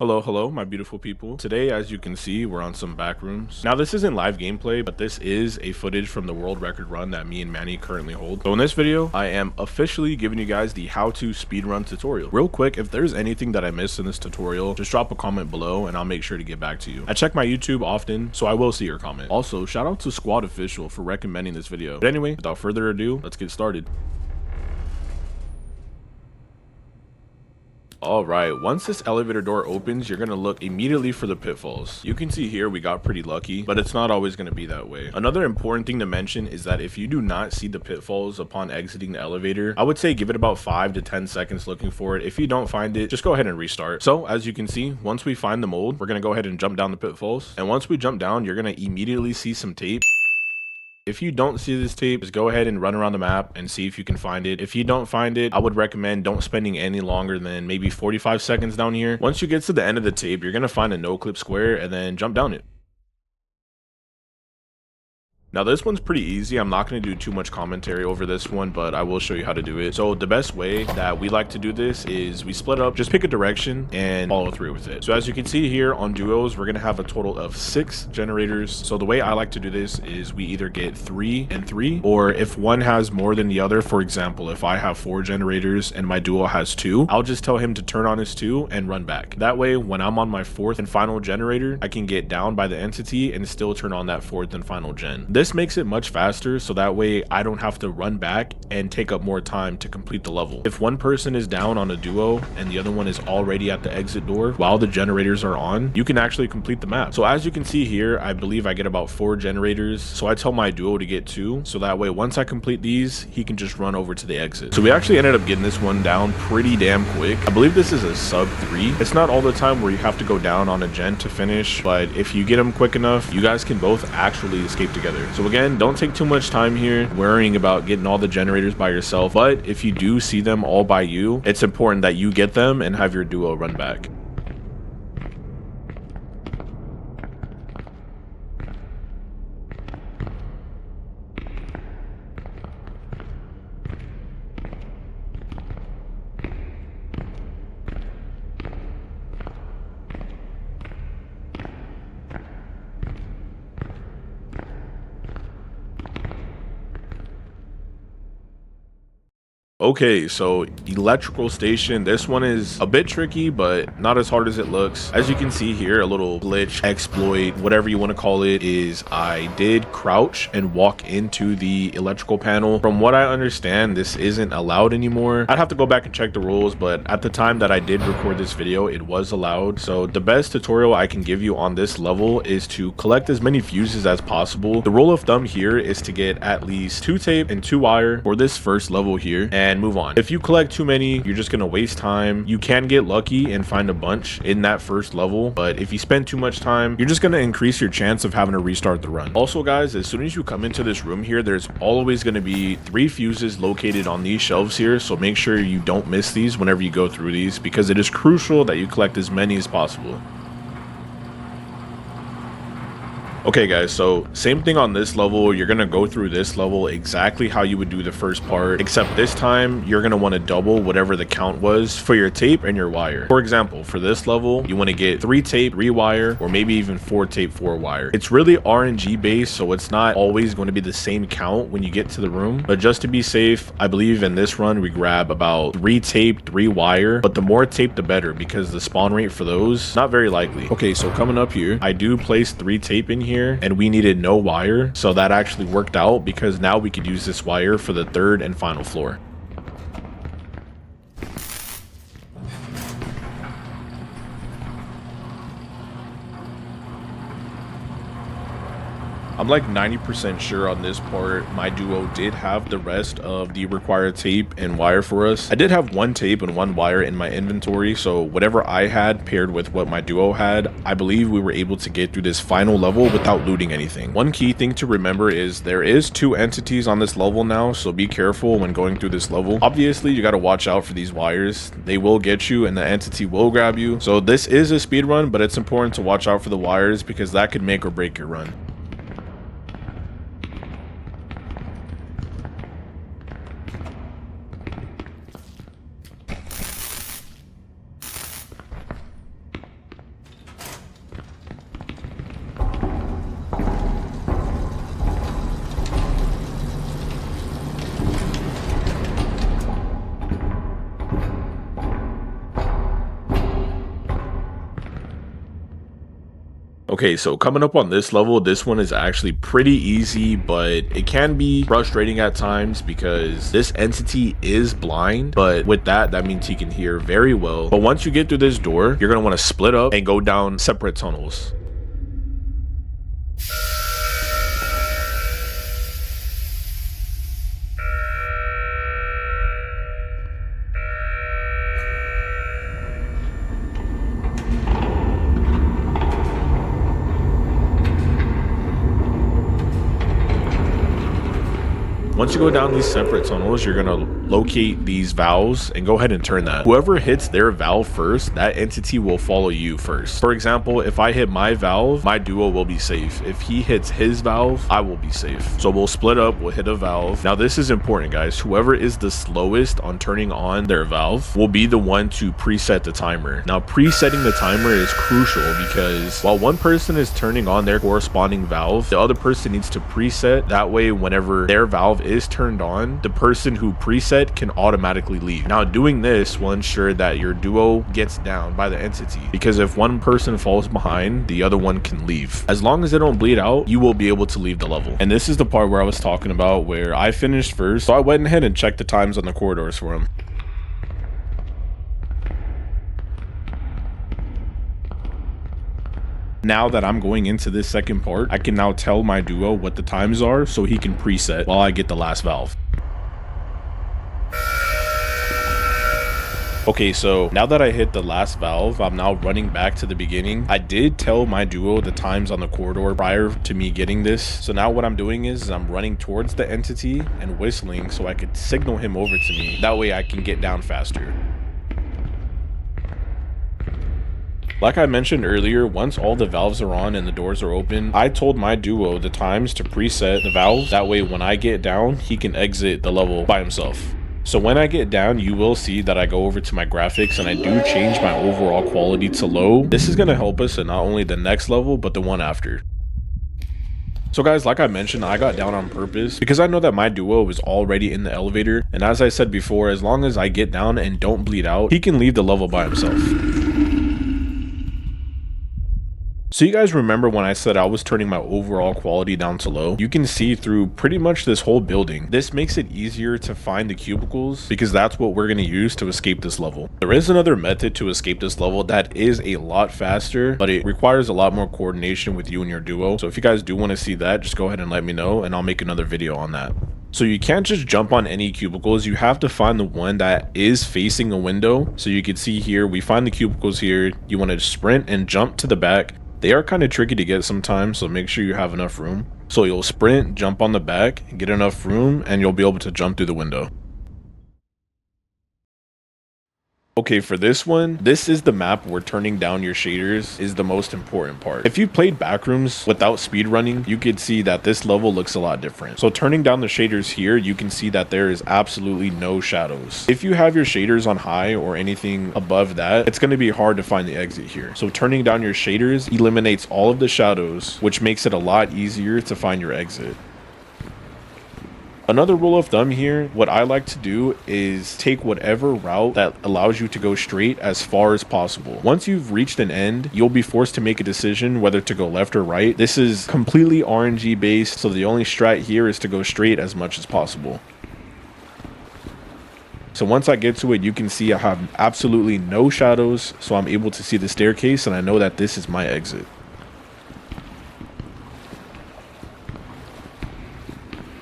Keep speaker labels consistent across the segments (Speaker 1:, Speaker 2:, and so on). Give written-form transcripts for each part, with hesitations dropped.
Speaker 1: Hello, my beautiful people. Today, as you can see, we're on some Backrooms. Now, this isn't live gameplay, but this is a footage from the world record run that me and Manny currently hold. So in this video, I am officially giving you guys the how to speedrun tutorial. Real quick, if there's anything that I missed in this tutorial, just drop a comment below and I'll make sure to get back to you. I check my YouTube often, so I will see your comment. Also, shout out to Squad Official for recommending this video. But anyway, without further ado, let's get started. Alright, once this elevator door opens, you're going to look immediately for the pitfalls. You can see here we got pretty lucky, but it's not always going to be that way. Another important thing to mention is that if you do not see the pitfalls upon exiting the elevator, I would say give it about 5 to 10 seconds looking for it. If you don't find it, just go ahead and restart. So as you can see, once we find the mold, we're going to go ahead and jump down the pitfalls. And once we jump down, you're going to immediately see some tape. If you don't see this tape, just go ahead and run around the map and see if you can find it. If you don't find it, I would recommend don't spending any longer than maybe 45 seconds down here. Once you get to the end of the tape, you're going to find a no clip square and then jump down it. Now this one's pretty easy. I'm not going to do too much commentary over this one, but I will show you how to do it. So the best way that we like to do this is we split up, just pick a direction and follow through with it. So as you can see here on duos, we're going to have a total of 6 generators. So the way I like to do this is we either get 3 and 3, or if one has more than the other, for example, if I have 4 generators and my duo has 2, I'll just tell him to turn on his 2 and run back. That way, when I'm on my 4th and final generator, I can get down by the entity and still turn on that 4th and final gen. This makes it much faster, so that way I don't have to run back and take up more time to complete the level. If one person is down on a duo and the other one is already at the exit door while the generators are on, you can actually complete the map. So as you can see here, I believe I get about 4 generators, so I tell my duo to get 2, so that way once I complete these, he can just run over to the exit. So we actually ended up getting this one down pretty damn quick. I believe this is a sub 3. It's not all the time where you have to go down on a gen to finish, but if you get them quick enough, you guys can both actually escape together. So again, don't take too much time here worrying about getting all the generators by yourself, but if you do see them all by you, it's important that you get them and have your duo run back. Okay, so electrical station, this one is a bit tricky, but not as hard as it looks. As you can see here, a little glitch, exploit, whatever you want to call it, is I did crouch and walk into the electrical panel. From what I understand, this isn't allowed anymore. I'd have to go back and check the rules, but at the time that I did record this video, it was allowed. So the best tutorial I can give you on this level is to collect as many fuses as possible. The rule of thumb here is to get at least 2 tape and 2 wire for this first level here, and move on. If you collect too many, you're just gonna waste time. You can get lucky and find a bunch in that first level, but if you spend too much time, you're just gonna increase your chance of having to restart the run. Also guys, as soon as you come into this room here, there's always gonna be 3 fuses located on these shelves here, so make sure you don't miss these whenever you go through these, because it is crucial that you collect as many as possible. Okay guys, so same thing on this level. You're gonna go through this level exactly how you would do the first part, except this time you're gonna want to double whatever the count was for your tape and your wire. For example, for this level, you want to get 3 tape, 3 wire, or maybe even 4 tape, 4 wire. It's really RNG based, so it's not always going to be the same count when you get to the room, but just to be safe, I believe in this run we grab about 3 tape, 3 wire, but the more tape the better, because the spawn rate for those, not very likely. Okay, so coming up here, I do place 3 tape in here, and we needed no wire, so that actually worked out because now we could use this wire for the 3rd and final floor. I'm like 90% sure on this part my duo did have the rest of the required tape and wire for us. I did have 1 tape and 1 wire in my inventory, so whatever I had paired with what my duo had, I believe we were able to get through this final level without looting anything. One key thing to remember is there is 2 entities on this level now, so be careful when going through this level. Obviously, you got to watch out for these wires. They will get you and the entity will grab you. So this is a speed run, but it's important to watch out for the wires because that could make or break your run. Okay, so coming up on this level, this one is actually pretty easy, but it can be frustrating at times because this entity is blind, but with that means he can hear very well. But once you get through this door, you're gonna want to split up and go down separate tunnels. Once you go down these separate tunnels, you're gonna locate these valves and go ahead and turn that. Whoever hits their valve first, that entity will follow you first. For example, if I hit my valve, my duo will be safe. If he hits his valve, I will be safe. So we'll split up, we'll hit a valve. Now this is important, guys. Whoever is the slowest on turning on their valve will be the one to preset the timer. Now presetting the timer is crucial because while one person is turning on their corresponding valve, the other person needs to preset. That way, whenever their valve is turned on, the person who preset can automatically leave. Now doing this will ensure that your duo gets down by the entity, because if one person falls behind, the other one can leave. As long as they don't bleed out, you will be able to leave the level. And this is the part where I was talking about where I finished first, so I went ahead and checked the times on the corridors for him. Now that I'm going into this second part, I can now tell my duo what the times are so he can preset while I get the last valve. Okay, so now that I hit the last valve, I'm now running back to the beginning. I did tell my duo the times on the corridor prior to me getting this. So now what I'm doing is I'm running towards the entity and whistling so I could signal him over to me. That way I can get down faster. Like I mentioned earlier, once all the valves are on and the doors are open, I told my duo the times to preset the valves. That way when I get down, he can exit the level by himself. So when I get down, you will see that I go over to my graphics and I do change my overall quality to low. This is going to help us in not only the next level, but the one after. So guys, like I mentioned, I got down on purpose because I know that my duo was already in the elevator. And as I said before, as long as I get down and don't bleed out, he can leave the level by himself. So you guys remember when I said I was turning my overall quality down to low? You can see through pretty much this whole building. This makes it easier to find the cubicles because that's what we're going to use to escape this level. There is another method to escape this level that is a lot faster, but it requires a lot more coordination with you and your duo. So if you guys do want to see that, just go ahead and let me know and I'll make another video on that. So you can't just jump on any cubicles. You have to find the one that is facing a window. So you can see here, we find the cubicles here. You want to sprint and jump to the back. They are kind of tricky to get sometimes, so make sure you have enough room. So you'll sprint, jump on the back, get enough room, and you'll be able to jump through the window. Okay, for this one, this is the map where turning down your shaders is the most important part. If you played Backrooms without speedrunning, you could see that this level looks a lot different. So turning down the shaders here, you can see that there is absolutely no shadows. If you have your shaders on high or anything above that, it's going to be hard to find the exit here. So turning down your shaders eliminates all of the shadows, which makes it a lot easier to find your exit. Another rule of thumb here, what I like to do is take whatever route that allows you to go straight as far as possible. Once you've reached an end, you'll be forced to make a decision whether to go left or right. This is completely RNG based, so the only strat here is to go straight as much as possible. So once I get to it, you can see I have absolutely no shadows, so I'm able to see the staircase and I know that this is my exit.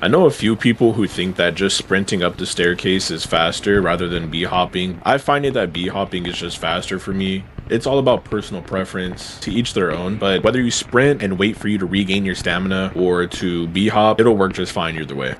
Speaker 1: I know a few people who think that just sprinting up the staircase is faster rather than b-hopping. I find it that b-hopping is just faster for me. It's all about personal preference, to each their own, but whether you sprint and wait for you to regain your stamina or to b-hop, it'll work just fine either way.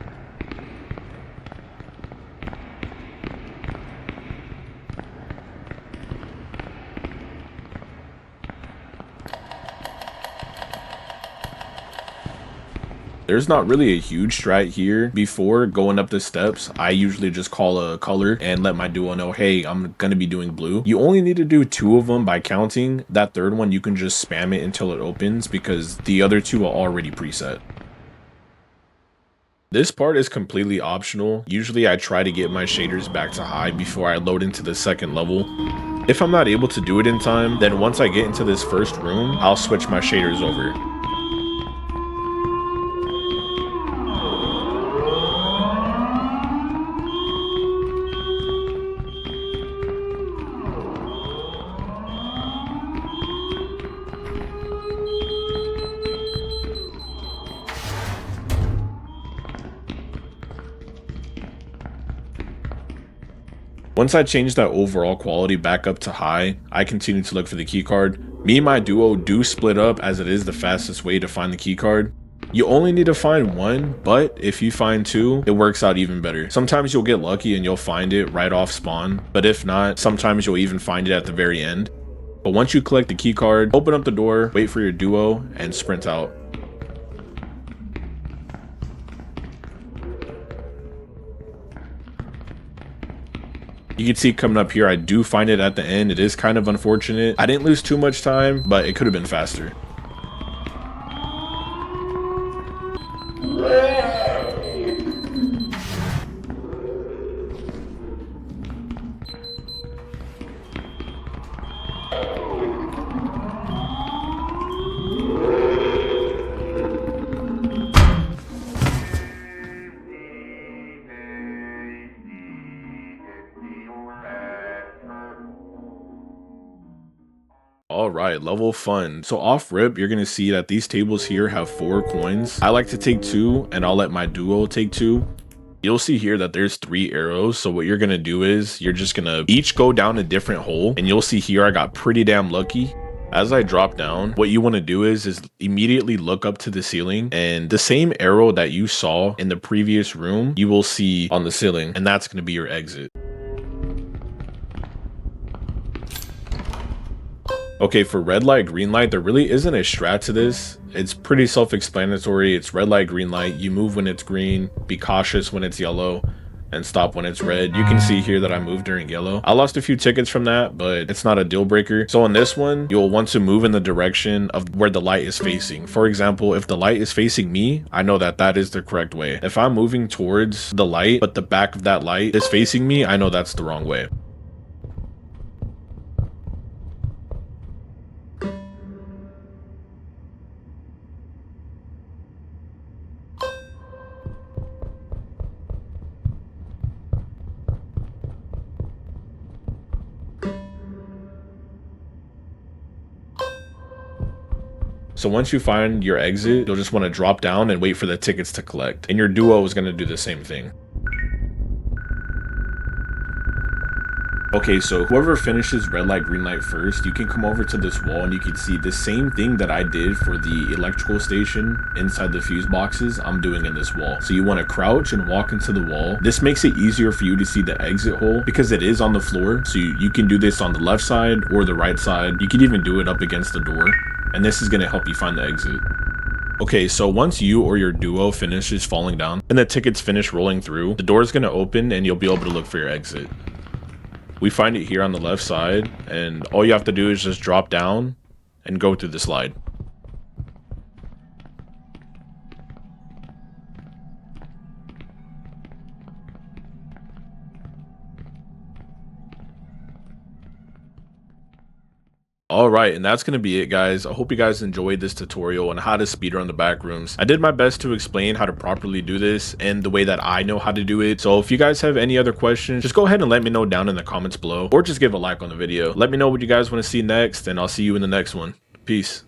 Speaker 1: There's not really a huge strat here. Before going up the steps, I usually just call a color and let my duo know, hey, I'm gonna be doing blue. You only need to do 2 of them by counting. That third one, you can just spam it until it opens because the other 2 are already preset. This part is completely optional. Usually I try to get my shaders back to high before I load into the second level. If I'm not able to do it in time, then once I get into this first room, I'll switch my shaders over. Once I change that overall quality back up to high, I continue to look for the keycard. Me and my duo do split up as it is the fastest way to find the keycard. You only need to find one, but if you find two, it works out even better. Sometimes you'll get lucky and you'll find it right off spawn, but if not, sometimes you'll even find it at the very end. But once you collect the keycard, open up the door, wait for your duo, and sprint out. You can see coming up here, I do find it at the end. It is kind of unfortunate. I didn't lose too much time, but it could have been faster. Alright, level fun. So off rip, you're gonna see that these tables here have 4 coins. I like to take 2 and I'll let my duo take 2. You'll see here that there's 3 arrows. So what you're gonna do is you're just gonna each go down a different hole, and you'll see here I got pretty damn lucky. As I drop down, what you want to do is immediately look up to the ceiling, and the same arrow that you saw in the previous room, you will see on the ceiling, and that's gonna be your exit. Okay, for red light, green light, there really isn't a strat to this. It's pretty self-explanatory. It's red light, green light. You move when it's green, be cautious when it's yellow, and stop when it's red. You can see here that I moved during yellow. I lost a few tickets from that, but it's not a deal breaker. So on this one, you'll want to move in the direction of where the light is facing. For example, if the light is facing me, I know that that is the correct way. If I'm moving towards the light, but the back of that light is facing me, I know that's the wrong way. So once you find your exit, you'll just want to drop down and wait for the tickets to collect. And your duo is going to do the same thing. Okay, so whoever finishes red light, green light first, you can come over to this wall and you can see the same thing that I did for the electrical station inside the fuse boxes, I'm doing in this wall. So you want to crouch and walk into the wall. This makes it easier for you to see the exit hole because it is on the floor. So you can do this on the left side or the right side. You can even do it up against the door. And this is going to help you find the exit. Okay, so once you or your duo finishes falling down and the tickets finish rolling through, the door is going to open and you'll be able to look for your exit. We find it here on the left side, and all you have to do is just drop down and go through the slide. Alright, and that's going to be it, guys. I hope you guys enjoyed this tutorial on how to speedrun the Backrooms. I did my best to explain how to properly do this and the way that I know how to do it. So if you guys have any other questions, just go ahead and let me know down in the comments below, or just give a like on the video. Let me know what you guys want to see next, and I'll see you in the next one. Peace.